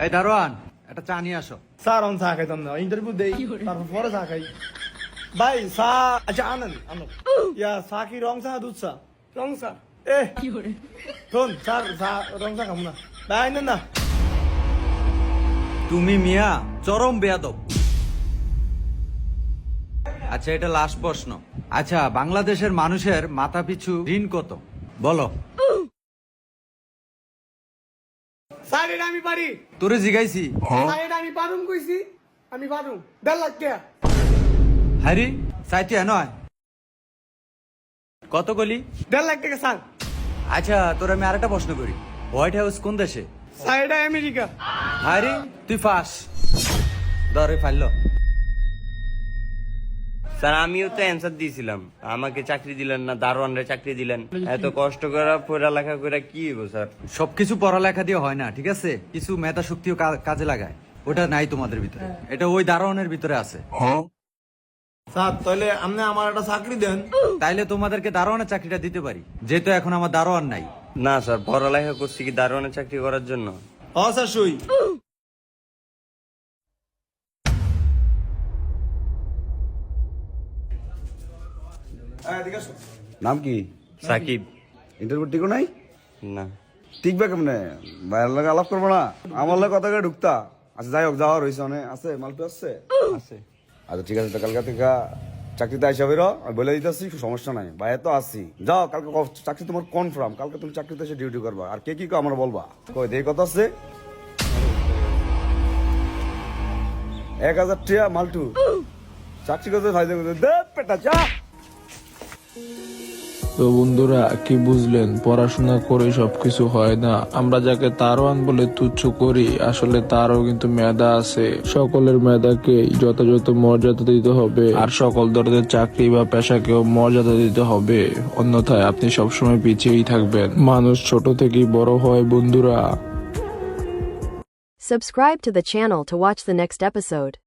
এই দারোয়ান, একটা চা নিয়ে আসো। স্যার অন চা খাইতাম না, ইন্টারভিউ দেই তারপর পরে চা খাই। ভাই চা, আচ্ছা আনেন আনো। ইয়া চা কি রং চা দুধ চা? রং চা। এ শোন স্যার, চা রং চা খাবো না ভাই, আনেন না। তুমি মিয়া চরম বেয়াদব। আচ্ছা, এটা লাস্ট প্রশ্ন। আচ্ছা, বাংলাদেশের মানুষের মাথা পিছু ঋণ কত বলো? স্যার এটা আমি পারি। তোরে জিগাইছি। স্যার এটা আমি পারুম কইছি, আমি পারুম। 1.5 লাখ টাকা। হারি চাইতে নয়, কত গলি? 1.5 লাখ টাকা স্যার। আচ্ছা, তোর আমি আরেকটা প্রশ্ন করি, হোয়াইট হাউস কোন দেশে? স্যার এটা আমেরিকা। হারি তুই ফাঁস। ধরে ফাইল। স্যার আমিও তো অ্যান্সার দিয়েছিলাম, আমাকে চাকরি দিলেন না, দারোয়ানরে চাকরি দিলেন। এত কষ্ট করে পড়ালেখা করে কি হইব স্যার? সবকিছু পড়ালেখা দিয়ে হয় না, ঠিক আছে? কিছু মেধা শক্তিও কাজে লাগায়, ওটা নাই তোমাদের ভিতরে, এটা ওই দারোয়ানের ভিতরে আছে। স্যার তাহলে আপনি আমার একটা চাকরি দেন। তাইলে তোমাদেরকে দারোয়ানের চাকরিটা দিতে পারি, যেহেতু এখন আমার দারোয়ান নাই। না স্যার, পড়ালেখা করছি কি দারোয়ানের চাকরি করার জন্য? স্যার সই। নাম কি? সাকিব। ইন্টারভিউ টিকো নাই? না টিকবে কেমনে? ভাইয়ের লাগে আলাপ করবো না, আমার লাগে কথা করে ঢুকতা। আচ্ছা যাই হোক, যাওয়ার হয়েছে অনেক আছে, মালপি আসছে। আছে। আচ্ছা ঠিক আছে, তো কালকে থেকে চাকরিতে আইসা বেরো, আমি বলে দিতেছি, সমস্যা নাই, ভাইয়া তো আসি। যাও কালকে চাকরি তোমার কনফার্ম, কালকে তুমি চাকরিতে এসে ডিউটি করবা। আর কে কি আমার বলবা, কই দেই কথা আছে। 1000 টিয়া মালটু চাকরি করতে ফায়দা করতে দে পেটা চা। তো বন্ধুরা, কি বুঝলেন? পড়াশোনা করে সবকিছু হয় না। আমরা যাকে দারোয়ান বলে তুচ্ছ করি, আসলে তারও কিন্তু মেধা আছে। সকলের মেধাকে যথাযথ মর্যাদা দিতে হবে, আর সকল ধরনের চাকরি বা পেশাকেও মর্যাদা দিতে হবে, অন্যথায় আপনি সবসময় পিছিয়েই থাকবেন। মানুষ ছোট থেকেই বড় হয় বন্ধুরা। Subscribe to the channel to watch the next episode.